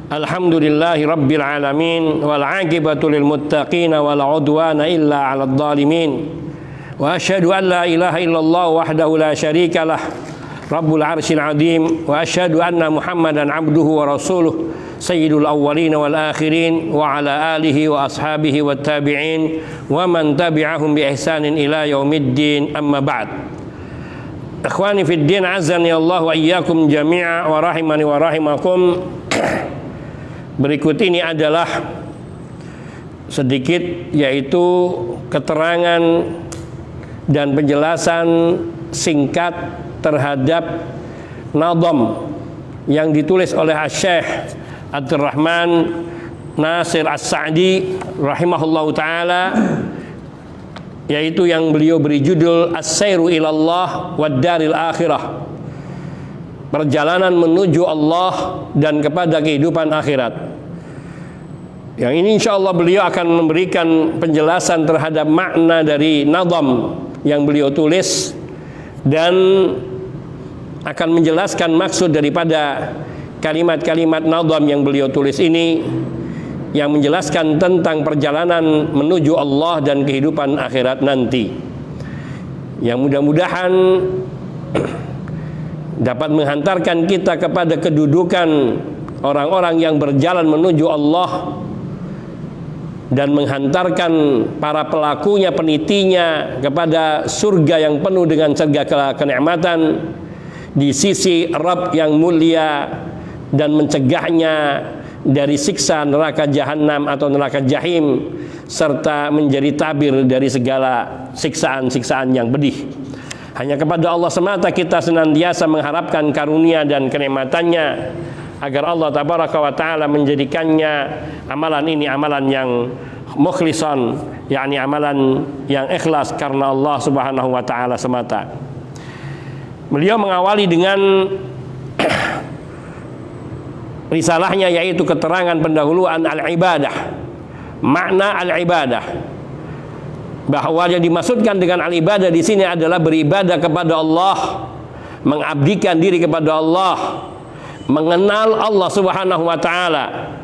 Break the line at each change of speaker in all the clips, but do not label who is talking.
Alhamdulillahi rabbil alamin wal 'aqibatu lil muttaqin wal 'udwana illa 'alal zalimin. Wa asyhadu an la ilaha illallah wahdahu la syarika lah rabbul 'arsyil 'azim wa asyhadu anna Muhammadan 'abduhu wa rasuluh sayyidul awwalin wal akhirin wa 'ala alihi wa ashabihi wat tabi'in wa man tabi'ahum bi ihsanin ila yaumiddin, amma ba'd. Ikhwani fid din, azani Allah wa iyyakum jami'a wa rahimani wa rahimakum. Berikut ini adalah sedikit, yaitu keterangan dan penjelasan singkat terhadap nadham yang ditulis oleh Syekh Abdurrahman Nasir As-Sa'di rahimahullahu taala, yaitu yang beliau beri judul As-Sairu ilallah wad daril akhirah, perjalanan menuju Allah dan kepada kehidupan akhirat. Yang ini insyaallah beliau akan memberikan penjelasan terhadap makna dari nadham yang beliau tulis dan akan menjelaskan maksud daripada kalimat-kalimat nadham yang beliau tulis ini, yang menjelaskan tentang perjalanan menuju Allah dan kehidupan akhirat nanti, yang mudah-mudahan dapat menghantarkan kita kepada kedudukan orang-orang yang berjalan menuju Allah dan menghantarkan para pelakunya, penitinya kepada surga yang penuh dengan segala kenikmatan di sisi Rabb yang mulia, dan mencegahnya dari siksa neraka jahanam atau neraka jahim, serta menjadi tabir dari segala siksaan-siksaan yang pedih. Hanya kepada Allah semata kita senantiasa mengharapkan karunia dan kenikmatannya, agar Allah tabaraka wa ta'ala menjadikannya amalan ini amalan yang mukhlisan, yakni amalan yang ikhlas karena Allah subhanahu wa ta'ala semata. Beliau mengawali dengan risalahnya, yaitu keterangan pendahuluan al-ibadah, makna al-ibadah, bahwa yang dimaksudkan dengan al-ibadah di sini adalah beribadah kepada Allah, mengabdikan diri kepada Allah, mengenal Allah Subhanahu wa taala,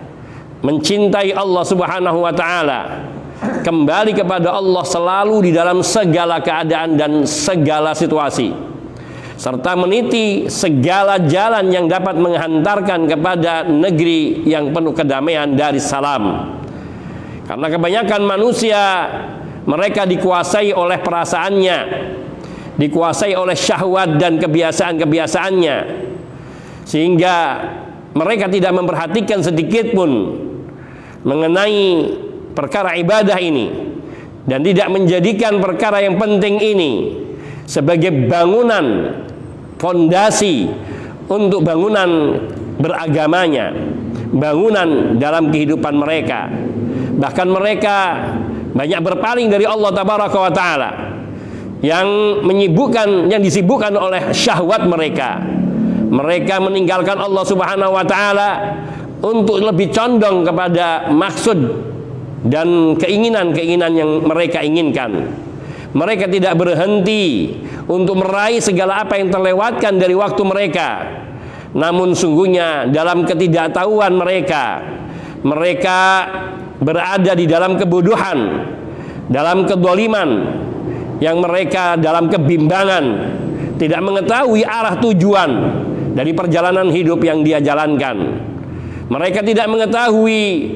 mencintai Allah Subhanahu wa taala, kembali kepada Allah selalu di dalam segala keadaan dan segala situasi, serta meniti segala jalan yang dapat menghantarkan kepada negeri yang penuh kedamaian dari salam. Karena kebanyakan manusia, mereka dikuasai oleh perasaannya, dikuasai oleh syahwat dan kebiasaan-kebiasaannya, sehingga mereka tidak memperhatikan sedikit pun mengenai perkara ibadah ini, dan tidak menjadikan perkara yang penting ini sebagai bangunan fondasi untuk bangunan beragamanya, bangunan dalam kehidupan mereka. Bahkan mereka banyak berpaling dari Allah tabaraka wa ta'ala, yang disibukkan oleh syahwat mereka. Mereka meninggalkan Allah subhanahu wa ta'ala untuk lebih condong kepada maksud dan keinginan-keinginan yang mereka inginkan. Mereka tidak berhenti untuk meraih segala apa yang terlewatkan dari waktu mereka. Namun sungguhnya dalam ketidaktahuan mereka berada di dalam kebodohan, dalam kedzaliman, yang mereka dalam kebimbangan, tidak mengetahui arah tujuan dari perjalanan hidup yang dia jalankan. Mereka tidak mengetahui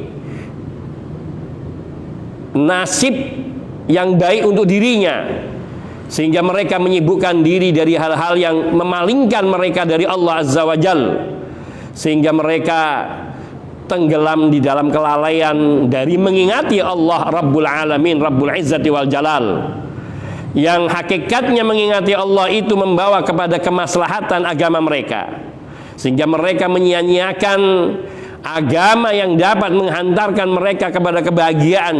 nasib yang baik untuk dirinya, sehingga mereka menyibukkan diri dari hal-hal yang memalingkan mereka dari Allah azza wa jal, sehingga mereka tenggelam di dalam kelalaian dari mengingati Allah Rabbul Alamin, Rabbul Izzati wal Jalal, yang hakikatnya mengingati Allah itu membawa kepada kemaslahatan agama mereka, sehingga mereka menyia-nyiakan agama yang dapat menghantarkan mereka kepada kebahagiaan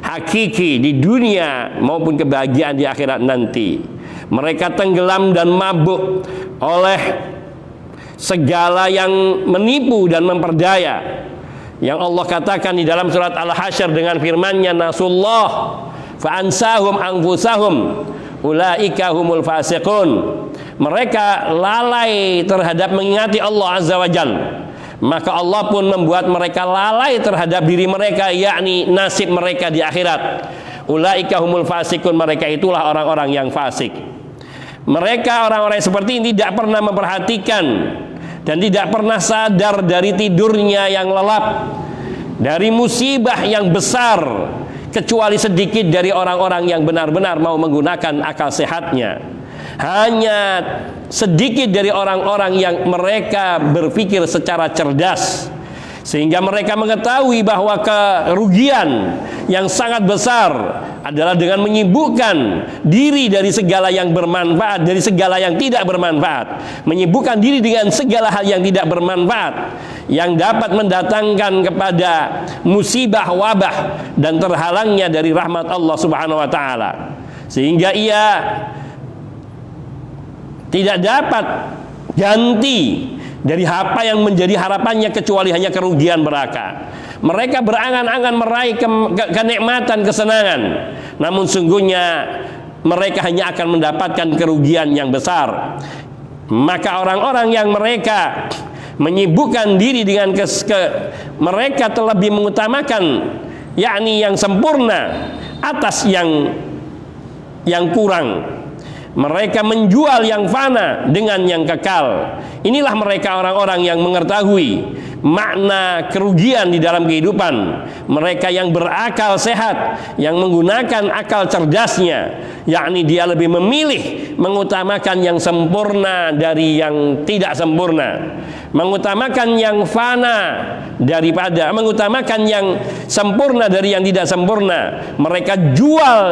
hakiki di dunia maupun kebahagiaan di akhirat nanti. Mereka tenggelam dan mabuk oleh segala yang menipu dan memperdaya, yang Allah katakan di dalam surat Al-Hasyr dengan firman-Nya, nasullah fa ansahum anfusahum ulaika humul fasiqun. Mereka lalai terhadap mengingati Allah azza wa jalla. maka Allah pun membuat mereka lalai terhadap diri mereka, yakni nasib mereka di akhirat. Ulaika humul fasikun, mereka itulah orang-orang yang fasik. Mereka orang-orang seperti ini tidak pernah memperhatikan dan tidak pernah sadar dari tidurnya yang lelap, dari musibah yang besar, kecuali sedikit dari orang-orang yang benar-benar mau menggunakan akal sehatnya. Hanya sedikit dari orang-orang yang mereka berpikir secara cerdas, sehingga mereka mengetahui bahwa kerugian yang sangat besar adalah dengan menyibukkan diri dari segala yang bermanfaat, dari segala yang tidak bermanfaat, menyibukkan diri dengan segala hal yang tidak bermanfaat, yang dapat mendatangkan kepada musibah, wabah, dan terhalangnya dari rahmat Allah Subhanahu wa Ta'ala, sehingga ia tidak dapat ganti dari apa yang menjadi harapannya kecuali hanya kerugian belaka. Mereka berangan-angan meraih kenikmatan, kesenangan, namun sungguhnya mereka hanya akan mendapatkan kerugian yang besar. Maka orang-orang yang mereka menyibukkan diri dengan mereka terlebih mengutamakan, yakni yang sempurna atas yang kurang. Mereka menjual yang fana dengan yang kekal. Inilah mereka orang-orang yang mengetahui makna kerugian di dalam kehidupan. Mereka yang berakal sehat, yang menggunakan akal cerdasnya, yakni dia lebih memilih mengutamakan yang sempurna dari yang tidak sempurna, mengutamakan yang fana daripada mengutamakan yang sempurna dari yang tidak sempurna. Mereka jual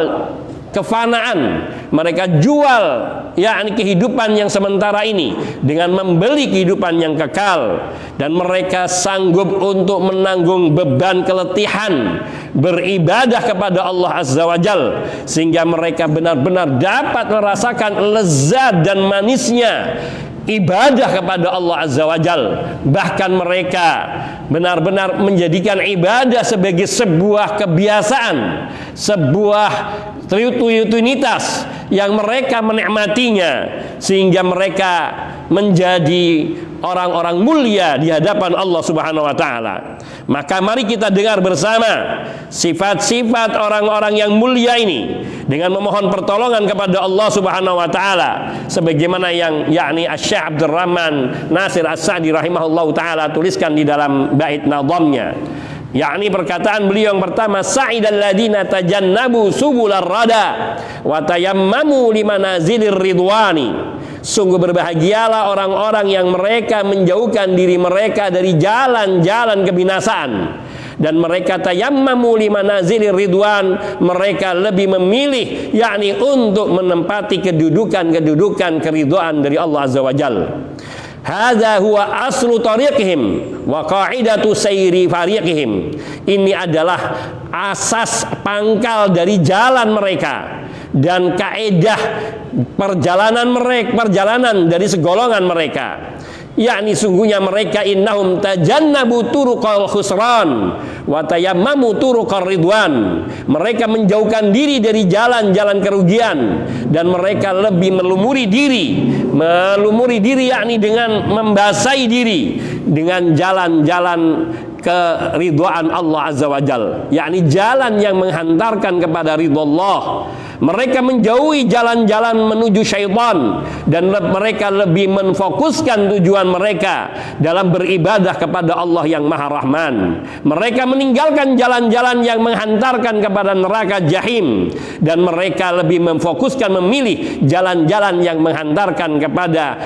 kefanaan, mereka jual yakni kehidupan yang sementara ini dengan membeli kehidupan yang kekal, dan mereka sanggup untuk menanggung beban keletihan beribadah kepada Allah Azza wa Jal, sehingga mereka benar-benar dapat merasakan lezat dan manisnya ibadah kepada Allah Azza wa Jal. Bahkan mereka benar-benar menjadikan ibadah sebagai sebuah kebiasaan, sebuah rutinitas yang mereka menikmatinya, sehingga mereka menjadi orang-orang mulia di hadapan Allah Subhanahu wa Ta'ala. Maka mari kita dengar bersama sifat-sifat orang-orang yang mulia ini dengan memohon pertolongan kepada Allah Subhanahu wa Ta'ala, sebagaimana yang yakni Asy-Syaikh Abdurrahman Nasir As-Sa'di rahimahullahu taala tuliskan di dalam bait nadhamnya, yakni perkataan beliau yang pertama, sa'idal ladina tajannabu subular rada wa tayammamu limanazilir ridwani. Sungguh berbahagialah orang-orang yang mereka menjauhkan diri mereka dari jalan-jalan kebinasaan, dan mereka tayammamu limanazilir ridwan, mereka lebih memilih yakni untuk menempati kedudukan keridhaan dari Allah Azza wa Jalla. Hadza huwa aslu tariqihim wa qa'idatu sayri fariqihim. Ini adalah asas pangkal dari jalan mereka dan kaidah perjalanan dari segolongan mereka, yakni sungguhnya mereka innahum tajannabu turuqal khusran wa tayammamu turuqar ridwan. Mereka menjauhkan diri dari jalan-jalan kerugian, dan mereka lebih melumuri diri yakni dengan membasahi diri dengan jalan-jalan keridhaan Allah Azza wa Jal, yakni jalan yang menghantarkan kepada ridha Allah. Mereka menjauhi jalan-jalan menuju syaitan, dan mereka lebih menfokuskan tujuan mereka dalam beribadah kepada Allah yang Maha Rahman. Mereka meninggalkan jalan-jalan yang menghantarkan kepada neraka jahim, dan mereka lebih memfokuskan memilih jalan-jalan yang menghantarkan kepada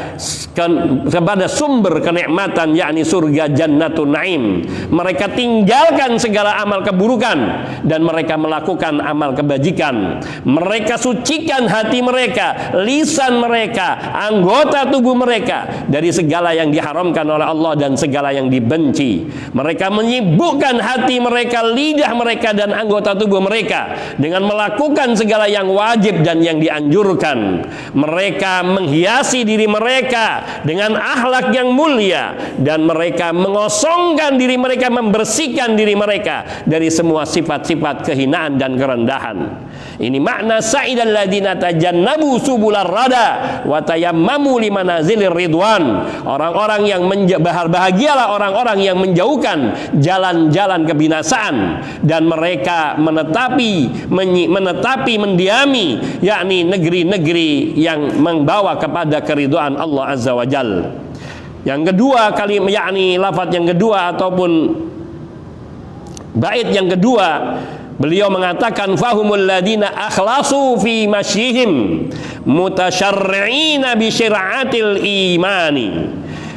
sumber kenikmatan, yakni surga Jannatun Naim. Mereka tinggalkan segala amal keburukan dan mereka melakukan amal kebajikan. Mereka sucikan hati mereka, lisan mereka, anggota tubuh mereka dari segala yang diharamkan oleh Allah dan segala yang dibenci. Mereka menyibukkan hati mereka, lidah mereka, dan anggota tubuh mereka dengan melakukan segala yang wajib dan yang dianjurkan. Mereka menghiasi diri mereka dengan akhlak yang mulia, dan dan mereka mengosongkan diri mereka, membersihkan diri mereka dari semua sifat-sifat kehinaan dan kerendahan. Ini makna sa'idal ladina tajannabu subular rada wa tayammamu limanazilir ridwan. Orang-orang yang bahagialah orang-orang yang menjauhkan jalan-jalan kebinasaan dan mereka menetapi mendiami yakni negeri-negeri yang membawa kepada keridhaan Allah Azza wa Jalla. Yang kedua yakni lafaz yang kedua ataupun bait yang kedua, beliau mengatakan fahumul ladina akhlasu fi masyihim mutasyarri'ina bi syir'atil imani.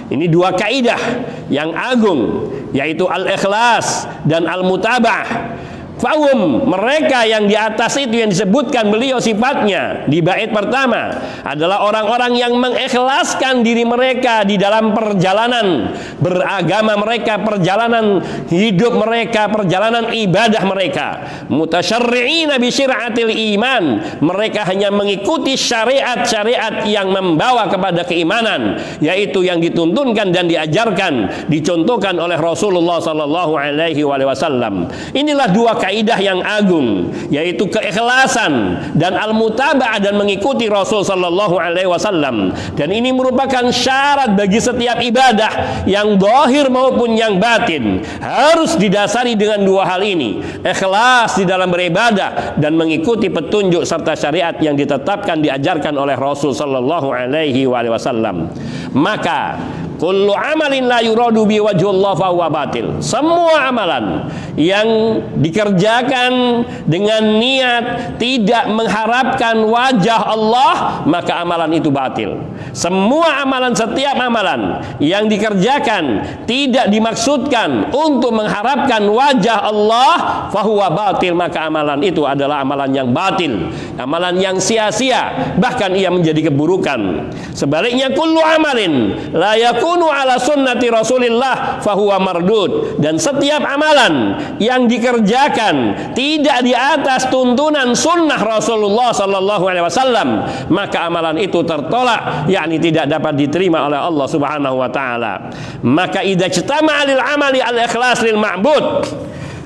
Ini dua kaidah yang agung, yaitu al-ikhlas dan al-mutaba'ah. Fahum, mereka yang di atas itu yang disebutkan beliau sifatnya di bait pertama adalah orang-orang yang mengikhlaskan diri mereka di dalam perjalanan beragama mereka, perjalanan hidup mereka, perjalanan ibadah mereka. Mutasyarri'ina bi syir'atil iman, mereka hanya mengikuti syariat-syariat yang membawa kepada keimanan, yaitu yang dituntunkan dan diajarkan, dicontohkan oleh Rasulullah sallallahu alaihi wasallam. Inilah dua kaidah yang agung, yaitu keikhlasan dan al-mutaba'ah dan mengikuti Rasul sallallahu alaihi wasallam. Dan ini merupakan syarat bagi setiap ibadah yang zahir maupun yang batin, harus didasari dengan dua hal ini: ikhlas di dalam beribadah dan mengikuti petunjuk serta syariat yang ditetapkan diajarkan oleh Rasul sallallahu alaihi wasallam. Maka kullu amalin la yuradu bi wajhillah fa huwa batil. Semua amalan yang dikerjakan dengan niat tidak mengharapkan wajah Allah, maka amalan itu batil. Semua amalan, setiap amalan yang dikerjakan tidak dimaksudkan untuk mengharapkan wajah Allah, fa huwa batil, maka amalan itu adalah amalan yang batil, amalan yang sia-sia, bahkan ia menjadi keburukan. Sebaliknya kullu amalin la yakunu ala sunnati Rasulillah fahuwa mardud. Dan setiap amalan yang dikerjakan tidak di atas tuntunan sunnah Rasulullah sallallahu alaihi wasallam, maka amalan itu tertolak, yakni tidak dapat diterima oleh Allah Subhanahu wa taala. Maka idza ijtama'a lil amali al ikhlas lil ma'bud,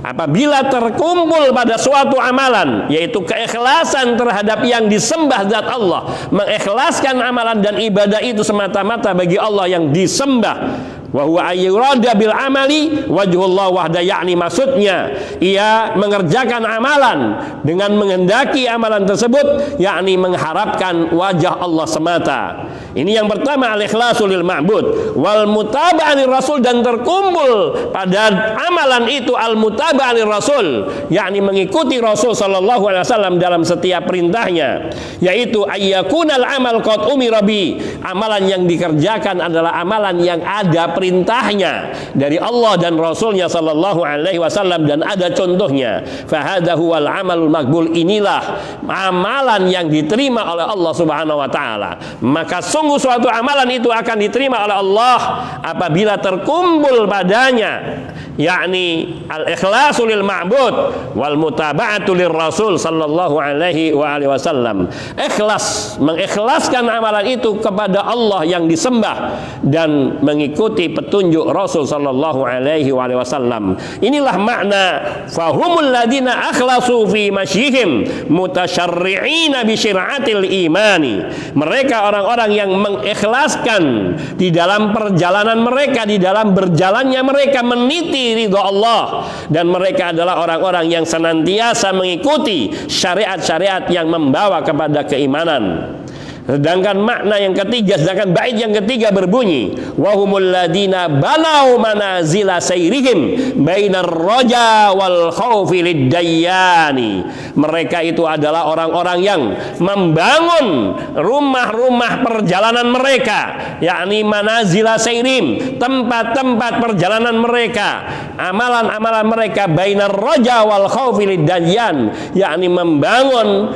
apabila terkumpul pada suatu amalan, yaitu keikhlasan terhadap yang disembah zat Allah, mengikhlaskan amalan dan ibadah itu semata-mata bagi Allah yang disembah, wa huwa ayyurada bil amali wajhullah wahda, yakni maksudnya ia mengerjakan amalan dengan menghendaki amalan tersebut, yakni mengharapkan wajah Allah semata. Ini yang pertama, al-ikhlasul lil ma'bud wal mutaba'ah lir rasul, dan terkumpul pada amalan itu al-mutaba'ah lir rasul, yakni mengikuti Rasul sallallahu alaihi wasallam dalam setiap perintahnya, yaitu ayyakunal amal qad umira bi, amalan yang dikerjakan adalah amalan yang ada perintahnya dari Allah dan Rasulnya sallallahu alaihi wasallam dan ada contohnya. Fahadha huwal amalul maqbul, inilah amalan yang diterima oleh Allah Subhanahu wa taala. Maka sungguh suatu amalan itu akan diterima oleh Allah apabila terkumpul padanya, yakni al-ikhlasu lil ma'bud wal mutaba'atu lir rasul sallallahu alaihi wasallam. Ikhlas, mengikhlaskan amalan itu kepada Allah yang disembah dan mengikuti petunjuk Rasul sallallahu alaihi wasallam. Inilah makna fahumul ladina akhlasu fi masyihim mutasyarri'ina bi syir'atil imani. Mereka orang-orang yang mengikhlaskan di dalam perjalanan mereka, di dalam berjalannya mereka meniti ridha Allah, dan mereka adalah orang-orang yang senantiasa mengikuti syariat-syariat yang membawa kepada keimanan. Sedangkan makna yang ketiga, sedangkan bait yang ketiga berbunyi wahumul ladina banau manazila sayrihim bainar raja wal khaufi liddayani. Mereka itu adalah orang-orang yang membangun rumah-rumah perjalanan mereka, yakni manazila sayrim, tempat-tempat perjalanan mereka, amalan-amalan mereka bainar raja wal khaufi liddayan, yakni membangun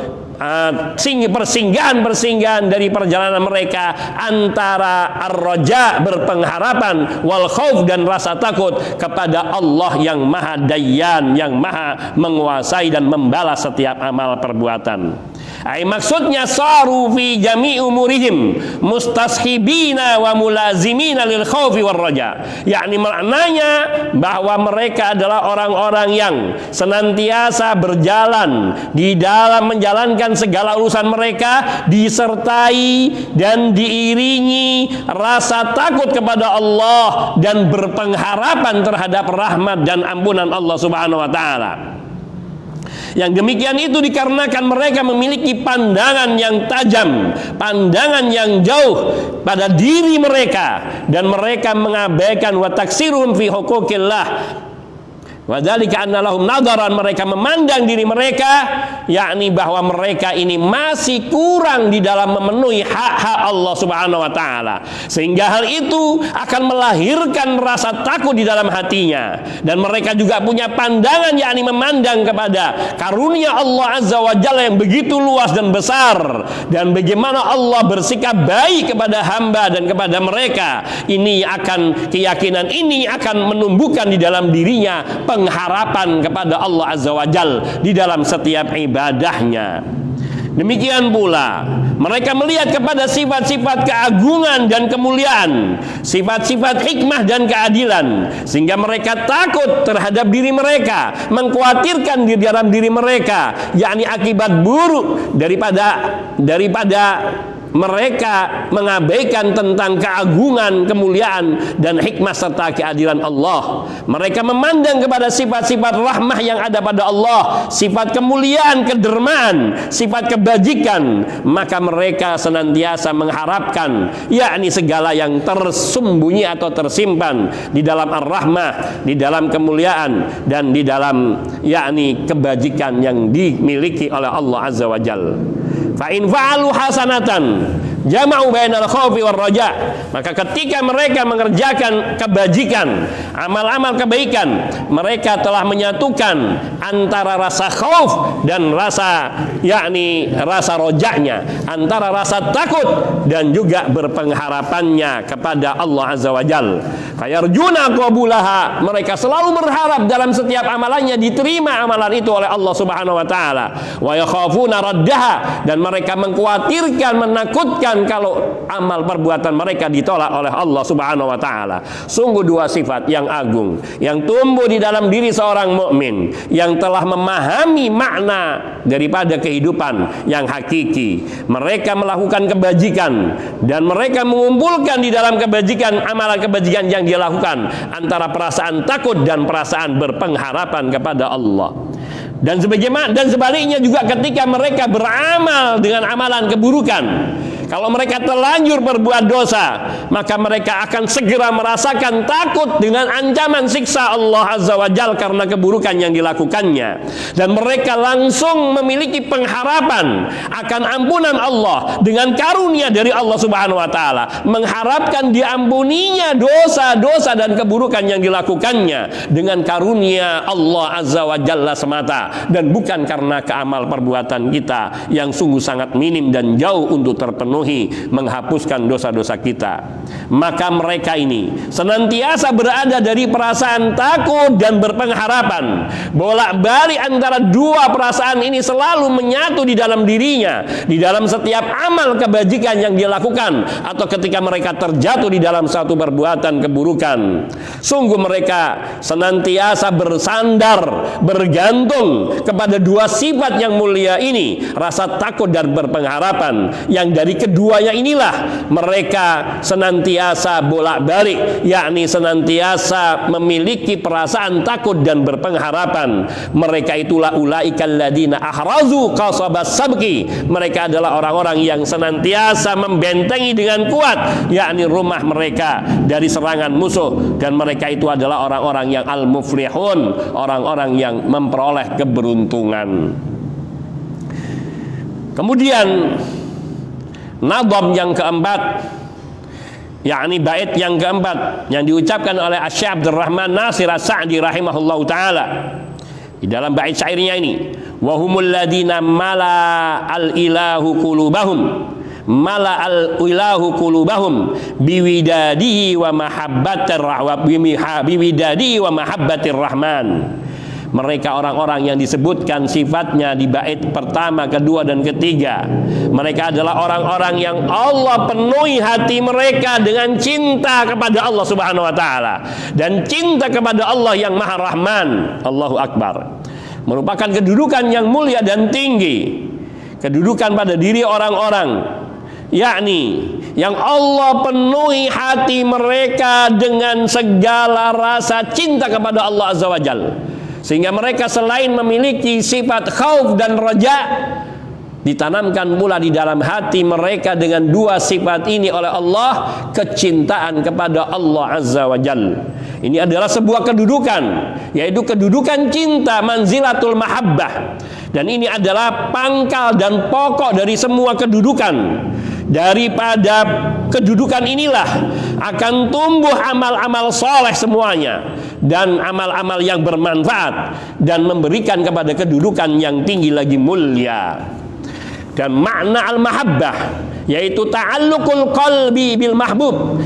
persinggahan dari perjalanan mereka antara ar-raja, berpengharapan, wal khauf, dan rasa takut kepada Allah yang maha dayyan, yang maha menguasai dan membalas setiap amal perbuatan. Ai maksudnya saru fi jami' umurihim mustashibina wa mulazimina lil khaufi war raja. Yakni maknanya bahwa mereka adalah orang-orang yang senantiasa berjalan di dalam menjalankan segala urusan mereka, disertai dan diiringi rasa takut kepada Allah dan berpengharapan terhadap rahmat dan ampunan Allah Subhanahu wa taala. Yang demikian itu dikarenakan mereka memiliki pandangan yang tajam, pandangan yang jauh pada diri mereka, dan mereka mengabaikan wa taksirum fi huquqillah. Wadzalika anna lahum nadaran, mereka memandang diri mereka, yakni bahwa mereka ini masih kurang di dalam memenuhi hak-hak Allah Subhanahu wa taala, sehingga hal itu akan melahirkan rasa takut di dalam hatinya. Dan mereka juga punya pandangan, yakni memandang kepada karunia Allah Azza wa Jalla yang begitu luas dan besar, dan bagaimana Allah bersikap baik kepada hamba dan kepada mereka. Ini akan, keyakinan ini akan menumbuhkan di dalam dirinya pengharapan kepada Allah Azza wa Jal di dalam setiap ibadahnya. Demikian pula mereka melihat kepada sifat-sifat keagungan dan kemuliaan, sifat-sifat hikmah dan keadilan, sehingga mereka takut terhadap diri mereka, mengkhawatirkan di dalam diri mereka, yakni akibat buruk daripada mereka mengabaikan tentang keagungan, kemuliaan, dan hikmah serta keadilan Allah. Mereka memandang kepada sifat-sifat rahmah yang ada pada Allah, sifat kemuliaan, kedermaan, sifat kebajikan. Maka mereka senantiasa mengharapkan, yakni segala yang tersembunyi atau tersimpan di dalam ar-rahmah, di dalam kemuliaan, dan di dalam yakni kebajikan yang dimiliki oleh Allah Azza wa Jalla. Fa in fa'alu hasanatan jama'u bainal khaufi war raja, maka ketika mereka mengerjakan kebajikan, amal-amal kebaikan, mereka telah menyatukan antara rasa khauf dan rasa, yakni rasa rojanya, antara rasa takut dan juga berpengharapannya kepada Allah Azza wa Jalla. Fayarjuna qabulaha, mereka selalu berharap dalam setiap amalannya diterima amalan itu oleh Allah Subhanahu wa taala. Wa yakhafuna raddaha, dan mereka mengkhawatirkan, menakutkan kalau amal perbuatan mereka ditolak oleh Allah Subhanahu wa taala. Sungguh dua sifat yang agung yang tumbuh di dalam diri seorang mukmin yang telah memahami makna daripada kehidupan yang hakiki. Mereka melakukan kebajikan dan mereka mengumpulkan di dalam kebajikan, amalan kebajikan yang dia lakukan, antara perasaan takut dan perasaan berpengharapan kepada Allah. Dan sebaliknya juga ketika mereka beramal dengan amalan keburukan, kalau mereka terlanjur berbuat dosa, maka mereka akan segera merasakan takut dengan ancaman siksa Allah Azza wa Jalla karena keburukan yang dilakukannya. Dan mereka langsung memiliki pengharapan akan ampunan Allah dengan karunia dari Allah Subhanahu wa taala, mengharapkan diampuninya dosa-dosa dan keburukan yang dilakukannya dengan karunia Allah Azza wa Jalla semata, dan bukan karena keamal perbuatan kita yang sungguh sangat minim dan jauh untuk terpenuhi menghapuskan dosa-dosa kita. Maka mereka ini senantiasa berada dari perasaan takut dan berpengharapan. Bolak-balik antara dua perasaan ini selalu menyatu di dalam dirinya, di dalam setiap amal kebajikan yang dia lakukan, atau ketika mereka terjatuh di dalam satu perbuatan keburukan. Sungguh mereka senantiasa bersandar, bergantung kepada dua sifat yang mulia ini, rasa takut dan berpengharapan, yang dari keduanya inilah mereka senantiasa bolak-balik, yakni senantiasa memiliki perasaan takut dan berpengharapan. Mereka itulah ulaikal ladina ahrazu qasabas sabqi, mereka adalah orang-orang yang senantiasa membentengi dengan kuat, yakni rumah mereka dari serangan musuh, dan mereka itu adalah orang-orang yang al-muflihun, orang-orang yang memperoleh keberuntungan. Kemudian nadham yang keempat, yakni bait yang keempat yang diucapkan oleh Asy-Syaikh Abdul Rahman Nasir As-Sa'di rahimahullahu taala di dalam bait syairnya ini, wa humul ladina mala al-ilahu qulubahum biwidadihi wa mahabbatir rahman. Mereka orang-orang yang disebutkan sifatnya di bait pertama, kedua, dan ketiga. Mereka adalah orang-orang yang Allah penuhi hati mereka dengan cinta kepada Allah Subhanahu wa ta'ala dan cinta kepada Allah yang Maha Rahman. Allahu Akbar. Merupakan kedudukan yang mulia dan tinggi, kedudukan pada diri orang-orang, yakni yang Allah penuhi hati mereka dengan segala rasa cinta kepada Allah Azza wa Jalla, sehingga mereka selain memiliki sifat khauf dan raja, ditanamkan pula di dalam hati mereka dengan dua sifat ini oleh Allah, kecintaan kepada Allah Azza wa Jalla. Ini adalah sebuah kedudukan, yaitu kedudukan cinta, manzilatul mahabbah. Dan ini adalah pangkal dan pokok dari semua kedudukan. Daripada kedudukan inilah akan tumbuh amal-amal soleh semuanya, dan amal-amal yang bermanfaat dan memberikan kepada kedudukan yang tinggi lagi mulia. Dan makna al-mahabbah yaitu ta'alluqul qalbi bil mahbub,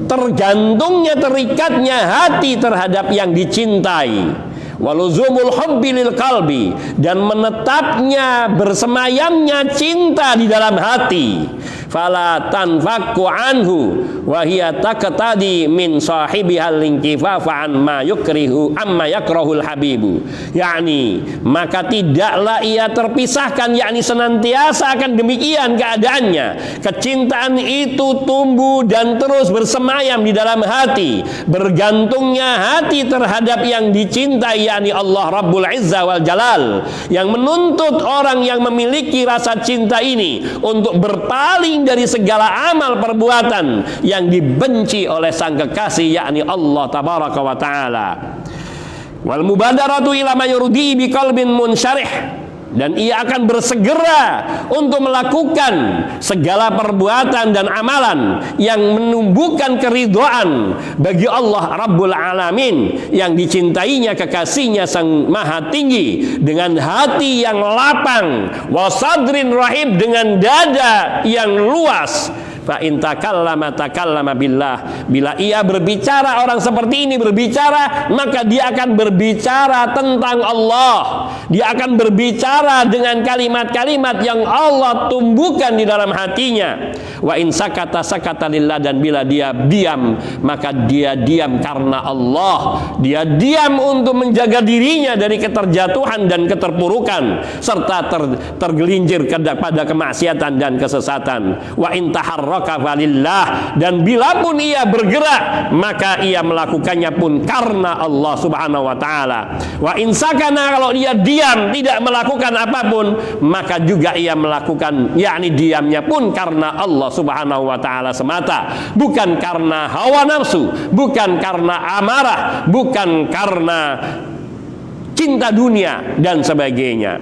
tergantungnya, terikatnya hati terhadap yang dicintai. Waluzumul hubbi lil qalbi, dan menetapnya, bersemayamnya cinta di dalam hati. Fala tanfakku anhu wa hiya taqtadi min sahibihal linkifafa an ma yukrihu amma yakrahul habibu. Yakni maka tidaklah ia terpisahkan, yakni senantiasa akan demikian keadaannya. Kecintaan itu tumbuh dan terus bersemayam di dalam hati, bergantungnya hati terhadap yang dicintai, yakni Allah Rabbul Izzah wal Jalal, yang menuntut orang yang memiliki rasa cinta ini untuk berpaling dari segala amal perbuatan yang dibenci oleh sang kekasih, yakni Allah Tabaraka wa Ta'ala. Wal mubadaratu ila ma yurdi bi qalbin munsyarih, dan ia akan bersegera untuk melakukan segala perbuatan dan amalan yang menumbuhkan keridhaan bagi Allah Rabbul Alamin, yang dicintainya kekasihnya sang maha tinggi, dengan hati yang lapang, wasadrin rahib, dengan dada yang luas. Fa in takallama billah, bila ia berbicara, orang seperti ini berbicara, maka dia akan berbicara tentang Allah. Dia akan berbicara dengan kalimat-kalimat yang Allah tumbuhkan di dalam hatinya. Wa in sakata lillah, dan bila dia diam, maka dia diam karena Allah. Dia diam untuk menjaga dirinya dari keterjatuhan dan keterpurukan, serta tergelincir pada kemaksiatan dan kesesatan. Wa in taharraka falillah, dan bila pun ia bergerak, maka ia melakukannya pun karena Allah Subhanahu wa Ta'ala. Wa in sakana, kalau dia diam tidak melakukan apapun, maka juga ia melakukan, yakni diamnya pun karena Allah Subhanahu wa Ta'ala semata, bukan karena hawa nafsu, bukan karena amarah, bukan karena cinta dunia dan sebagainya.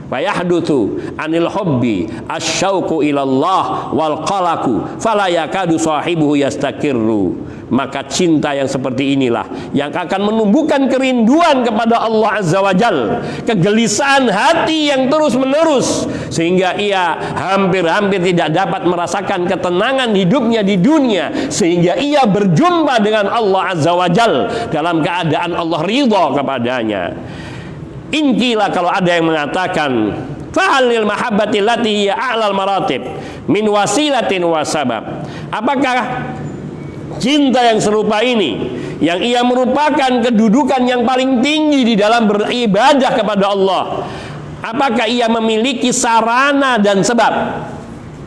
Fayahdutsu anil hubbi asyauqu ilallah wal qalaqu fala yakadu sahibuhu yastakirru. Maka cinta yang seperti inilah yang akan menumbuhkan kerinduan kepada Allah Azza wa Jal, kegelisahan hati yang terus menerus, sehingga ia hampir-hampir tidak dapat merasakan ketenangan hidupnya di dunia, sehingga ia berjumpa dengan Allah Azza wa Jal dalam keadaan Allah ridha kepadanya. Inkilah, kalau ada yang mengatakan fahalil mahabbati lati hiya a'lal maratib min wasilatin wa sabab, apakah cinta yang serupa ini, yang ia merupakan kedudukan yang paling tinggi di dalam beribadah kepada Allah, apakah ia memiliki sarana dan sebab?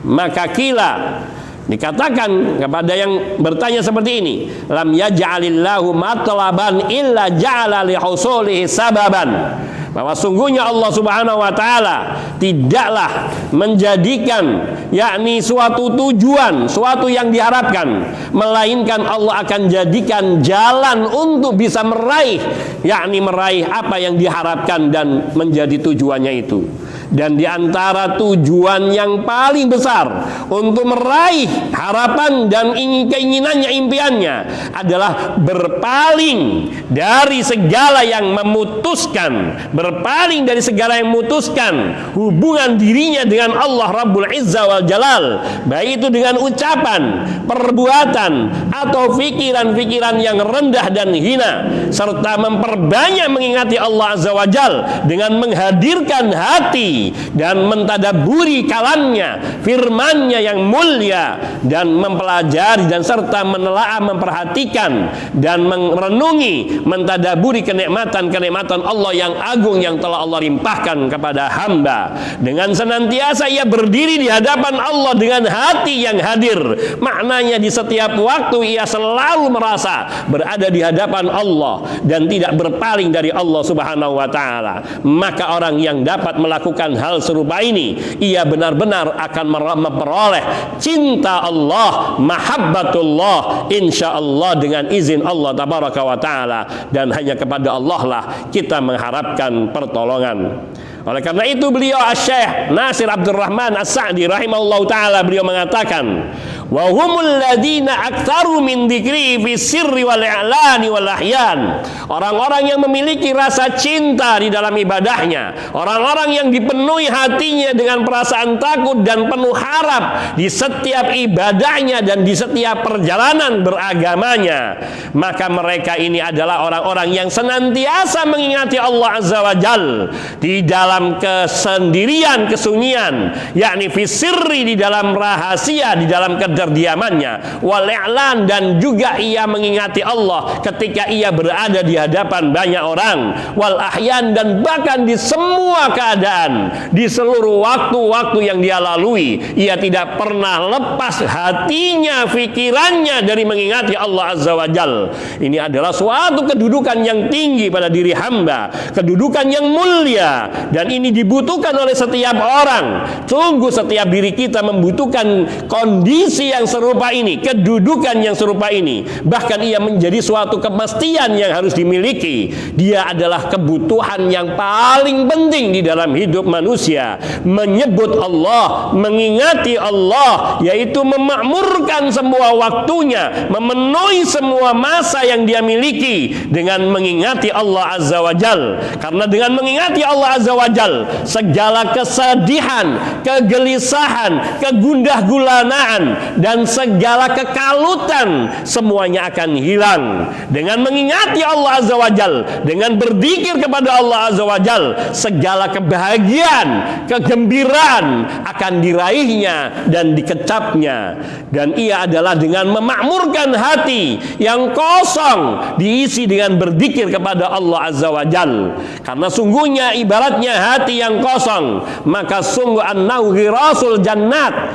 Maka kila, dikatakan kepada yang bertanya seperti ini, lam yaj'alillahu matlaban illa ja'ala li husulihi sababan, bahwa sungguhnya Allah Subhanahu wa Ta'ala tidaklah menjadikan, yakni suatu tujuan, suatu yang diharapkan, melainkan Allah akan jadikan jalan untuk bisa meraih, yakni meraih apa yang diharapkan dan menjadi tujuannya itu. Dan di antara tujuan yang paling besar untuk meraih harapan dan keinginannya, impiannya adalah berpaling dari segala yang memutuskan, berpaling dari segala yang memutuskan hubungan dirinya dengan Allah Rabbul Izza wal Jalal, baik itu dengan ucapan, perbuatan, atau pikiran-pikiran yang rendah dan hina, serta memperbanyak mengingati Allah Azza wa Jal dengan menghadirkan hati dan mentadaburi kalamnya, firmannya yang mulia, dan mempelajari dan serta menelaah, memperhatikan dan merenungi, mentadaburi kenikmatan-kenikmatan Allah yang agung yang telah Allah limpahkan kepada hamba. Dengan senantiasa ia berdiri di hadapan Allah dengan hati yang hadir, maknanya di setiap waktu ia selalu merasa berada di hadapan Allah dan tidak berpaling dari Allah Subhanahu wa taala. Maka orang yang dapat melakukan hal serupa ini, ia benar-benar akan memperoleh cinta Allah, mahabbatullah, insyaallah dengan izin Allah tabaraka wa taala, dan hanya kepada Allah lah kita mengharapkan pertolongan. Oleh karena itu beliau Asy-Syaikh Nasir Abdul Rahman As-Sa'di rahimahullahu taala, beliau mengatakan, wa humul ladina aktsaru min dzikri fi sirri wal i'lani wal ahyan. Orang-orang yang memiliki rasa cinta di dalam ibadahnya, orang-orang yang dipenuhi hatinya dengan perasaan takut dan penuh harap di setiap ibadahnya dan di setiap perjalanan beragamanya, maka mereka ini adalah orang-orang yang senantiasa mengingati Allah Azza wa Jal di dalam kesendirian, kesunyian, yakni fi sirri, di dalam rahasia, di dalam keterdiamannya, wal i'lan, dan juga ia mengingati Allah ketika ia berada di hadapan banyak orang, wal ahyan, dan bahkan di semua keadaan, di seluruh waktu-waktu yang dia lalui, ia tidak pernah lepas hatinya, fikirannya dari mengingati Allah Azza wa Jal. Ini adalah suatu kedudukan yang tinggi pada diri hamba, kedudukan yang mulia, dan ini dibutuhkan oleh setiap orang. Sungguh setiap diri kita membutuhkan kondisi yang serupa ini, kedudukan yang serupa ini. Bahkan ia menjadi suatu kemestian yang harus dimiliki. Dia adalah kebutuhan yang paling penting di dalam hidup manusia. Menyebut Allah, mengingati Allah, yaitu memakmurkan semua waktunya, memenuhi semua masa yang dia miliki dengan mengingati Allah Azza wa Jal. Karena dengan mengingati Allah Azza wa Jal, segala kesedihan, kegelisahan, kegundah gulanaan, dan segala kekalutan semuanya akan hilang. Dengan mengingati Allah Azza wa Jal, dengan berzikir kepada Allah Azza wa Jal, segala kebahagiaan, kegembiraan akan diraihnya dan dikecapnya. Dan ia adalah dengan memakmurkan hati yang kosong, diisi dengan berzikir kepada Allah Azza wa Jal. Karena sungguhnya ibaratnya hati yang kosong, maka sungguh annahu ghirasul jannat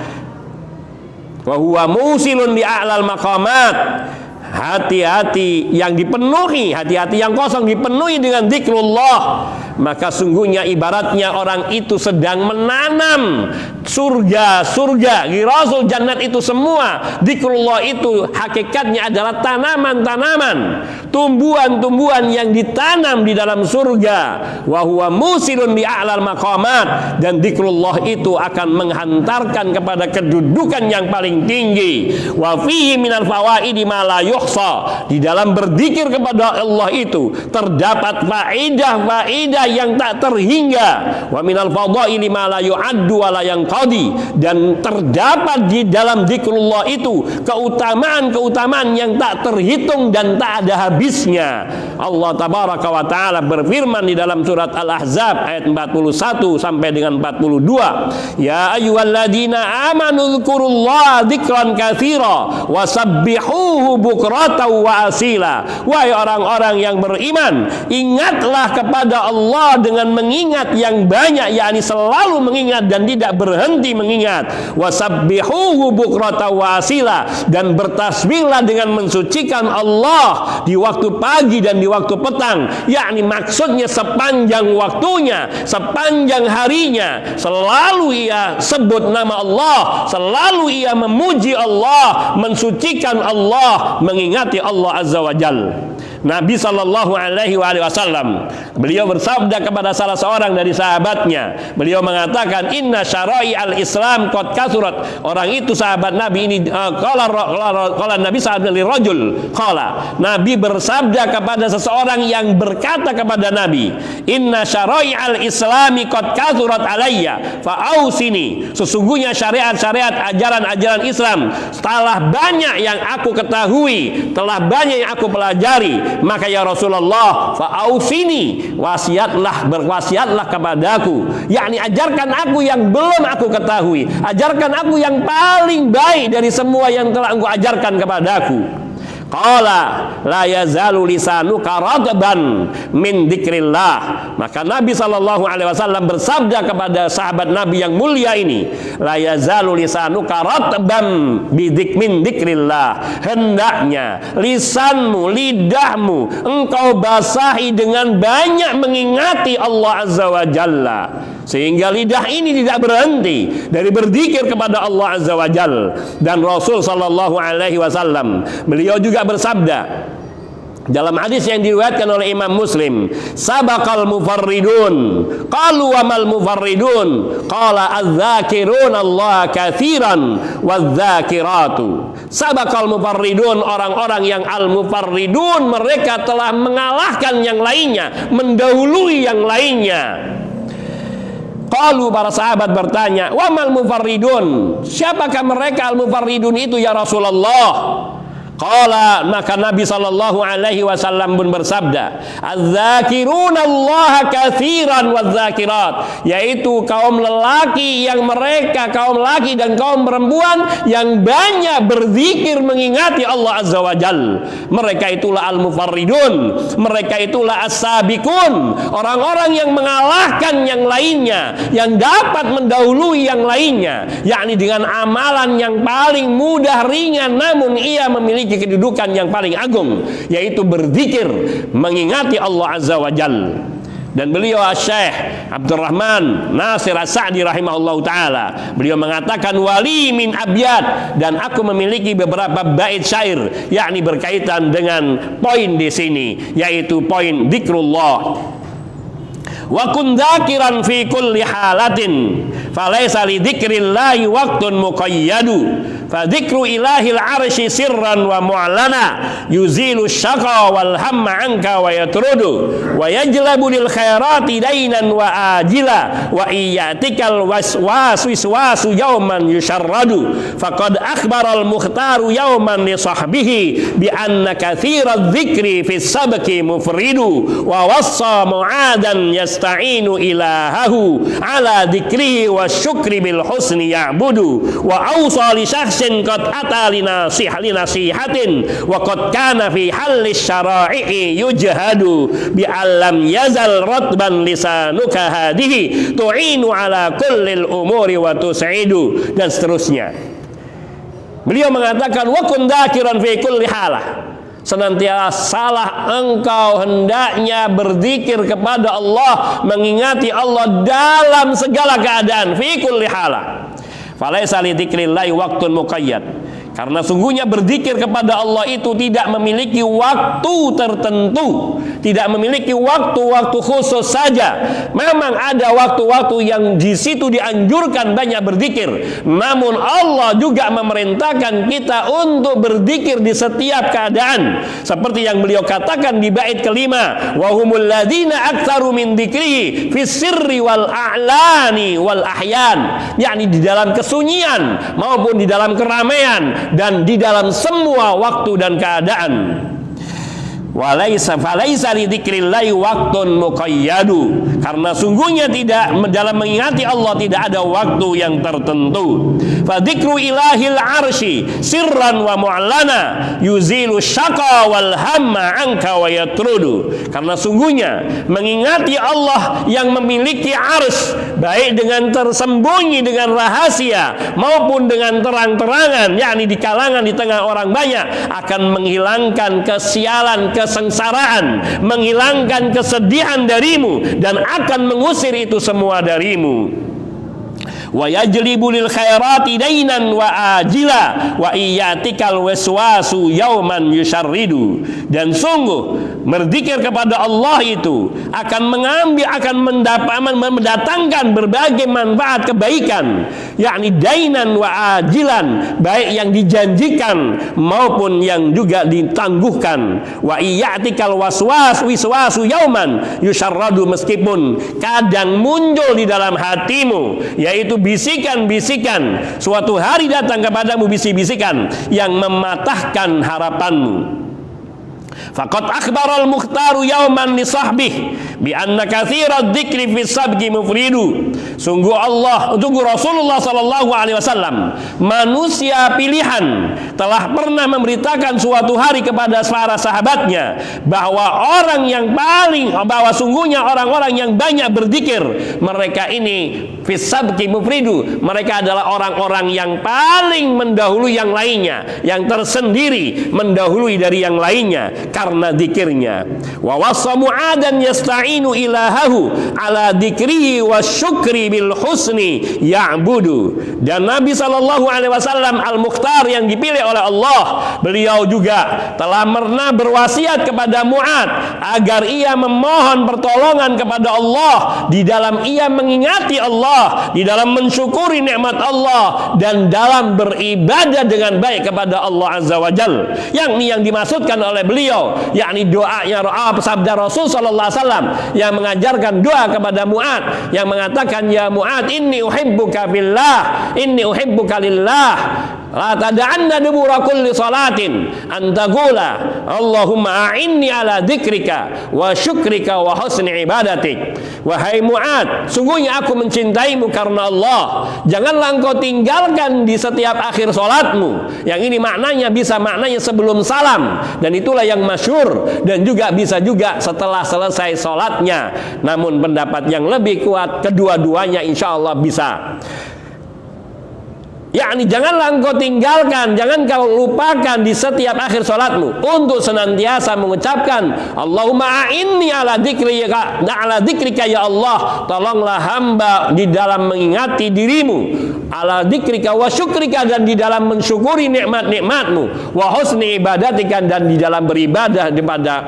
wa huwa musilun li a'lal maqamat. Hati-hati yang dipenuhi, hati-hati yang kosong dipenuhi dengan zikrullah, maka sungguhnya ibaratnya orang itu sedang menanam surga. Ghirasul jannat itu semua, zikrullah itu hakikatnya adalah tanaman-tanaman, tumbuhan-tumbuhan yang ditanam di dalam surga. Wa huwa musilun bi a'lal maqamat, dan zikrullah itu akan menghantarkan kepada kedudukan yang paling tinggi. Wa fihi minal fawaidi ma la yuhsa. Di dalam berzikir kepada Allah itu terdapat faedah-faedah yang tak terhingga. Wa minal fadaili ma la yu'addu wa la yanqadi. Dan terdapat di dalam zikrullah itu keutamaan-keutamaan yang tak terhitung dan tak ada habisnya. Allah tabaraka wa taala berfirman di dalam surat Al-Ahzab ayat 41 sampai dengan 42, ya ayyuhalladzina amanu dzkurullaha dzikran katsira wasabbihuhu bukratan wa asila. Wahai orang-orang yang beriman, ingatlah kepada Allah dengan mengingat yang banyak, yakni selalu mengingat dan tidak berhenti mengingat. Wasabbihuhu bukratan wa asila, dan bertasbihlah dengan mensucikan Allah di waktu pagi dan di waktu petang, yakni maksudnya sepanjang waktunya, sepanjang harinya, selalu ia sebut nama Allah, selalu ia memuji Allah, mensucikan Allah, mengingati Allah Azza wa Jalla. Nabi Shallallahu Alaihi Wasallam, beliau bersabda kepada salah seorang dari sahabatnya, beliau mengatakan, inna syara'i al-Islam qad kasurat. Orang itu sahabat Nabi ini qala Nabi sahabat lirajul qala, Nabi bersabda kepada seseorang yang berkata kepada Nabi, inna syara'i al-Islami qad kasurat alayya fa'ausini. Sesungguhnya syariat-syariat, ajaran-ajaran Islam telah banyak yang aku ketahui, telah banyak yang aku pelajari. Maka ya Rasulullah, fa'ausini, berwasiatlah kepadaku, yakni ajarkan aku yang belum aku ketahui, ajarkan aku yang paling baik dari semua yang telah engkau ajarkan kepadaku. Qala la yazalu lisanuka radban min dzikrillah. Maka Nabi Shallallahu Alaihi Wasallam bersabda kepada sahabat Nabi yang mulia ini, la yazalu lisanuka radban min dzikrillah. Hendaknya lisanmu, lidahmu engkau basahi dengan banyak mengingati Allah Azza wa Jalla, sehingga lidah ini tidak berhenti dari berzikir kepada Allah Azza wa Jalla. Dan Rasul Shallallahu Alaihi Wasallam beliau juga bersabda dalam hadis yang diriwayatkan oleh Imam Muslim, sabaqal mufarridun. Qalu wa mal mufarridun? Qala adz-dzakirun Allah katsiran wadz-dzakiratu. Sabaqal mufarridun, orang-orang yang al-mufarridun, mereka telah mengalahkan yang lainnya, mendahului yang lainnya. Qalu, para sahabat bertanya, wa mal mufarridun? Siapakah mereka al-mufarridun itu ya Rasulullah? Qala, maka Nabi Shallallahu Alaihi Wasallam pun bersabda, adz-dzakiruna Allah katsiran wadz-dzakirat, yaitu kaum lelaki yang mereka, kaum laki dan kaum perempuan yang banyak berzikir mengingati Allah Azza wa Jal. Mereka itulah al-mufarridun, mereka itulah as-sabiqun, orang-orang yang mengalahkan yang lainnya, yang dapat mendahului yang lainnya, yakni dengan amalan yang paling mudah, ringan, namun ia memiliki kedudukan yang paling agung, yaitu berzikir mengingati Allah Azza wa Jal. Dan beliau Syekh Abdurrahman Nasir As-Sa'di rahimahullahu taala, beliau mengatakan, wali min abyad, dan aku memiliki beberapa bait syair yakni berkaitan dengan poin di sini, yaitu poin zikrullah. Wa kun dzakiran fi kulli halatin falaysa li dzikrillahi waqtun muqayyadu fa dzikru ilahil arsy sirran wa mu'lana yuzilu syaqa wal hamma anka wa yatrudu wa yajlabu lil khairati dainan wa ajila wa iyatikal waswasu yawman yusharradu faqad akhbaral mukhtaru yawman li sahbihi bi anna katsiradz dzikri fis sabqi mufridu wa wassa mu'adan yasta'inu ilahahu ala dzikrihi wa syukri bil husni ya'budu wa awsa li syakhsin qad ata linasihatin wa qad kana fi hallis syara'i yujhadu bi allam yazal ratban lisanuka hadihi tu'inu ala kullil umuri wa tus'idu, dan seterusnya. Beliau mengatakan, wa kun dzakiran fi kulli halah, senantiasa engkau hendaknya berzikir kepada Allah, mengingati Allah dalam segala keadaan, fi kulli halah. Falaisa li dzikrillahi waqtun muqayyad, karena sungguhnya berzikir kepada Allah itu tidak memiliki waktu tertentu, tidak memiliki waktu-waktu khusus saja. Memang ada waktu-waktu yang di situ dianjurkan banyak berzikir, namun Allah juga memerintahkan kita untuk berzikir di setiap keadaan, seperti yang beliau katakan di bait kelima, wa humul ladzina aktsaru min dzikrihi fis sirri wal a'lani wal ahyan, yakni di dalam kesunyian maupun di dalam keramaian dan di dalam semua waktu dan keadaan. Falaisa li dzikrillahi waqtun muqayyadu, karena sungguhnya tidak dalam mengingati Allah tidak ada waktu yang tertentu. Fa dzikru ilahil arsy sirran wa mu'lana yuzilu syaqa wal hamma anka wa yatrudu, karena sungguhnya mengingati Allah yang memiliki arsy, baik dengan tersembunyi, dengan rahasia maupun dengan terang-terangan, yakni di kalangan, di tengah orang banyak, akan menghilangkan kesialan, kesengsaraan, menghilangkan kesedihan darimu, dan akan mengusir itu semua darimu. wa yajlibu lil khairati dainan wa ajila wa iyatikal waswasu yauman yusyarridu. Dan sungguh berzikir kepada Allah itu akan mendatangkan berbagai manfaat kebaikan, yakni dainan wa ajilan, baik yang dijanjikan maupun yang juga ditangguhkan. Wa iyatikal wiswasu yauman yusyarradu, meskipun kadang muncul di dalam hatimu, yaitu bisikan-bisikan, suatu hari datang kepadamu bisikan yang mematahkan harapanmu. Faqad akhbaral mukhtaru yauman li sahbih bi anna katsiran dzikri fi sabqi mufridu. Sungguh Rasulullah sallallahu alaihi wasallam, manusia pilihan, telah pernah memberitakan suatu hari kepada para sahabatnya bahwa sungguhnya orang-orang yang banyak berzikir, mereka ini fi sabqi mufridu, mereka adalah orang-orang yang paling mendahului yang lainnya, yang tersendiri mendahului dari yang lainnya karena zikirnya. Wa wasa Mu'adan yasta'inu ilahahu ala dzikrihi wasyukri bil husni ya'budu. Dan Nabi sallallahu alaihi wasallam al-Mukhtar yang dipilih oleh Allah, beliau juga telah pernah berwasiat kepada Mu'ad agar ia memohon pertolongan kepada Allah di dalam ia mengingati Allah, di dalam mensyukuri nikmat Allah, dan dalam beribadah dengan baik kepada Allah Azza wa Jalla. Yang dimaksudkan oleh beliau, yakni doanya sabda Rasul sallallahu alaihi wasallam yang mengajarkan doa kepada Mu'ad, yang mengatakan, ya Mu'ad, inni uhibbuka fillah, inni uhibbuka lillah, la tada'anna dubura kulli salatin an taqula Allahumma a'inni ala dzikrika wa syukrika wa husni ibadatik. Wahai Mu'ad, sungguhnya aku mencintaimu karena Allah, janganlah engkau tinggalkan di setiap akhir salatmu. Yang ini maknanya maknanya sebelum salam, dan itulah yang masyhur, dan juga bisa juga setelah selesai salatnya. Namun pendapat yang lebih kuat, kedua-duanya insya Allah bisa. Yakni janganlah engkau tinggalkan, jangan kau lupakan di setiap akhir salatmu untuk senantiasa mengucapkan Allahumma a'inni ala dzikrika, ya Allah, tolonglah hamba di dalam mengingati dirimu, ala dzikrika wa syukrika, dan di dalam mensyukuri nikmat-nikmatmu, wa husni ibadatika, dan di dalam beribadah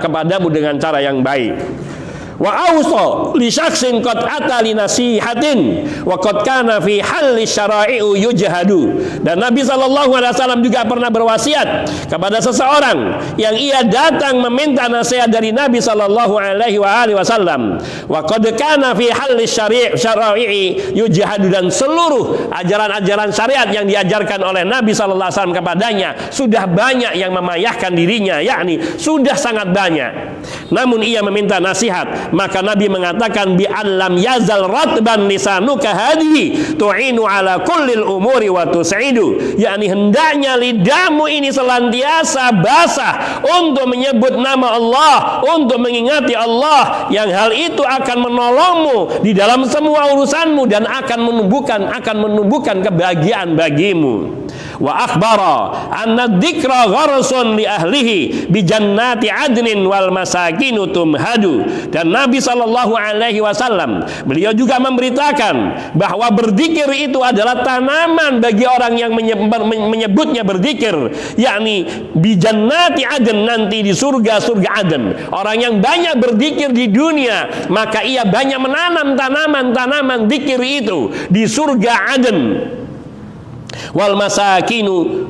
kepadamu dengan cara yang baik. Wa awsa li syakhsin qad ata li nasihatin wa qad kana fi halli syara'i'u yujhadu. Dan Nabi sallallahu alaihi wasallam juga pernah berwasiat kepada seseorang yang ia datang meminta nasihat dari Nabi sallallahu alaihi wasallam, wa qad kana fi halli syara'i'i yujhadu, dan seluruh ajaran-ajaran syariat yang diajarkan oleh Nabi sallallahu alaihi wasallam kepadanya sudah banyak yang memayahkan dirinya, yakni sudah sangat banyak. Namun ia meminta nasihat, maka Nabi mengatakan, bi allam yazal ratban lisanuka hadhihi tu'inu ala kullil umuri wa tus'idu, yakni hendaknya lidahmu ini senantiasa basah untuk menyebut nama Allah, untuk mengingati Allah, yang hal itu akan menolongmu di dalam semua urusanmu dan akan menumbuhkan kebahagiaan bagimu. Wa akhbara anna dzikra gharsun li ahlihi bi jannati adnin wal masakinu tumhadu. Dan Nabi sallallahu alaihi wasallam, beliau juga memberitakan bahwa berzikir itu adalah tanaman bagi orang yang menyebutnya berzikir, yakni bi jannati adn, nanti di surga-surga Aden. Orang yang banyak berzikir di dunia, maka ia banyak menanam tanaman-tanaman zikir itu di surga Aden. Wal masakinu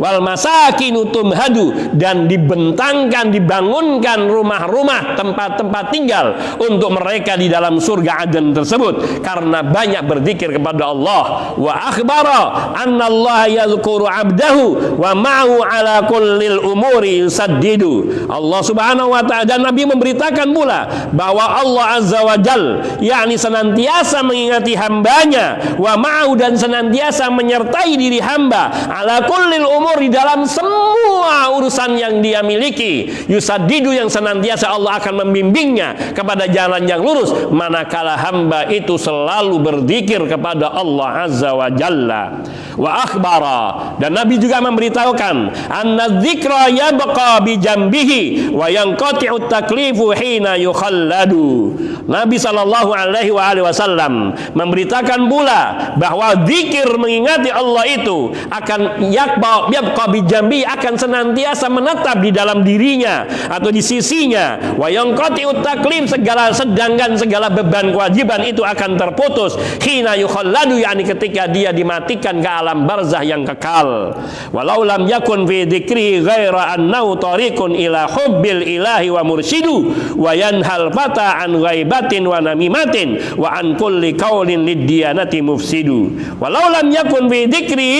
tumhadu, dan dibangunkan rumah-rumah, tempat-tempat tinggal untuk mereka di dalam surga Aden tersebut karena banyak berzikir kepada Allah. Wa akhbara anna Allah yadhkuru 'abdahu wa ma'ahu ala kullil umuri yusaddidu. Allah Subhanahu wa ta'ala, dan Nabi memberitakan pula bahwa Allah Azza wa Jal, yakni senantiasa mengingati hambanya, wa ma'ahu, dan senantiasa menyertai diri hamba hamba ala kullil umur, di dalam semua urusan yang dia miliki, yusaddidu, yang senantiasa Allah akan membimbingnya kepada jalan yang lurus, manakala hamba itu selalu berzikir kepada Allah Azza wa Jalla. Wa akhbara, dan Nabi juga memberitahukan, anna dzikra yabqa bi jambihi wa yanqati'u taklifu hina yukhalladu. Nabi sallallahu alaihi wasallam memberitakan pula bahwa zikir mengingati Allah itu akan yabqa bi jambihi, akan senantiasa menetap di dalam dirinya atau di sisinya. Wa yanqati'u taklif, sedangkan segala beban kewajiban itu akan terputus hina yukhalladu, yakni ketika dia dimatikan ke alam barzah yang kekal. Walau lam yakun fi dzikri ghaira annahu tariqun ila hubbil ilahi wa mursyidu wa yanhal fata an ghaibatin wa namimatin wa an kulli qaulin liddiyanati mufsidu. Walau lam yakun fi dzikri,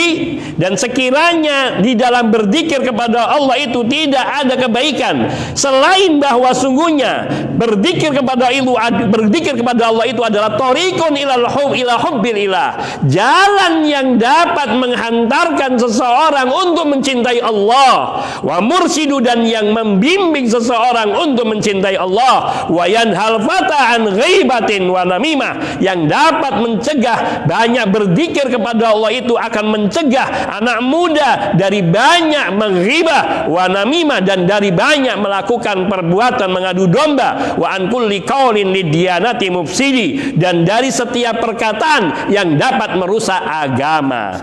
dan sekiranya di dalam berzikir kepada Allah itu tidak ada kebaikan, selain bahwa sungguhnya berzikir kepada Allah itu adalah tariqun ila hubbil ilah, jalan yang dapat menghantarkan seseorang untuk mencintai Allah, wa mursidu, dan yang membimbing seseorang untuk mencintai Allah, wa yanhal fata an ghibatin wa namimah, yang dapat mencegah, banyak berzikir kepada Allah itu akan mencegah anak muda dari banyak menghibah, wa namimah, dan dari banyak melakukan perbuatan mengadu domba, wa an kulli qaulin liddiyanati mufsidi, dan dari setiap perkataan yang dapat merusak agama.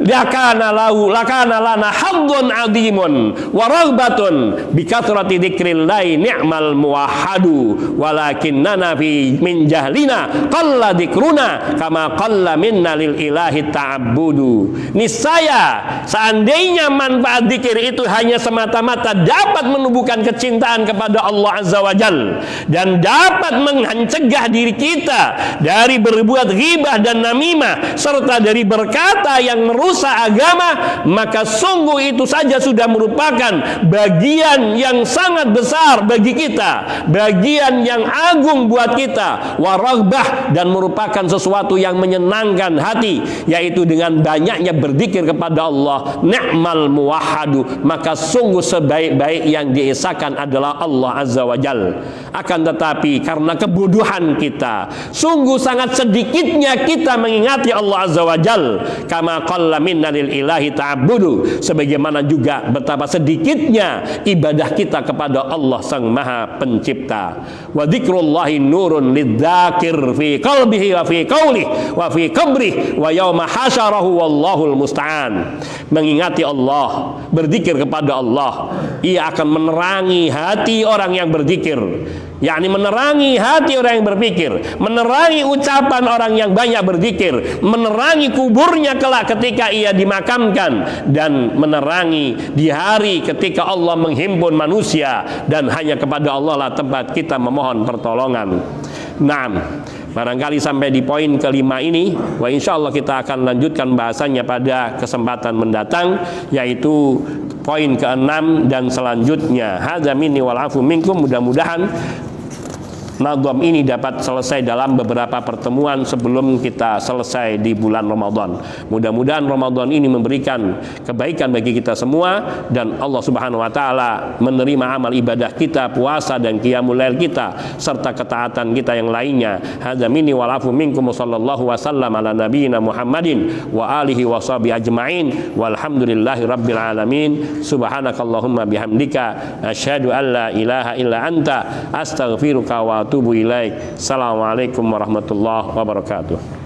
Lakana lana haddun azimun wa raghbatun bi kathrati dzikrillahi ni'mal muwahhadu walakinnana fi min jahlina qalla dzikruna kama qalla minna lil ilahi ta'abbudu. Niscaya seandainya manfaat zikir itu hanya semata-mata dapat menumbuhkan kecintaan kepada Allah Azza wa Jalla dan dapat mencegah diri kita dari berbuat ghibah dan namimah serta dari berkata yang merusak agama, maka sungguh itu saja sudah merupakan bagian yang sangat besar bagi kita, bagian yang agung buat kita, waraghbah, dan merupakan sesuatu yang menyenangkan hati, yaitu dengan banyaknya berzikir kepada Allah, ni'mal muwahhadu, maka sungguh sebaik-baik yang diesakan adalah Allah Azza wa Jalla. Akan tetapi karena kebodohan kita, sungguh sangat sedikitnya kita mengingati Allah Azza wa Jalla, kama qalla minna lil ilahi ta'abbudu, sebagaimana juga betapa sedikitnya ibadah kita kepada Allah Sang Maha Pencipta. Wa dzikrullahi nurun lidzakir fi qalbihi wa fi qaulihi wa fi qabrihi wa yauma hasyarahu wallahul musta'an. Mengingati Allah, berzikir kepada Allah, ia akan menerangi hati orang yang berzikir, yakni menerangi hati orang yang berpikir, menerangi ucapan orang yang banyak berzikir, menerangi kuburnya kelak ketika ia dimakamkan, dan menerangi di hari ketika Allah menghimpun manusia dan hanya kepada Allah lah tempat kita memohon pertolongan. Naam, barangkali sampai di poin kelima ini, wa insyaallah kita akan lanjutkan bahasanya pada kesempatan mendatang, yaitu poin keenam dan selanjutnya. Hadza minni wal afu minkum. Mudah-mudahan nadham ini dapat selesai dalam beberapa pertemuan sebelum kita selesai di bulan Ramadan. Mudah-mudahan Ramadan ini memberikan kebaikan bagi kita semua, dan Allah Subhanahu wa taala menerima amal ibadah kita, puasa dan qiyamul lail kita serta ketaatan kita yang lainnya. Hadza minni wal afu minkum, sallallahu wasallam ala nabiyyina Muhammadin wa alihi washabihi ajmain, walhamdulillahi rabbil alamin. Subhanakallahumma bihamdika asyhadu an la ilaha illa anta astaghfiruka wa atubu ilaik. Assalamualaikum warahmatullahi wabarakatuh.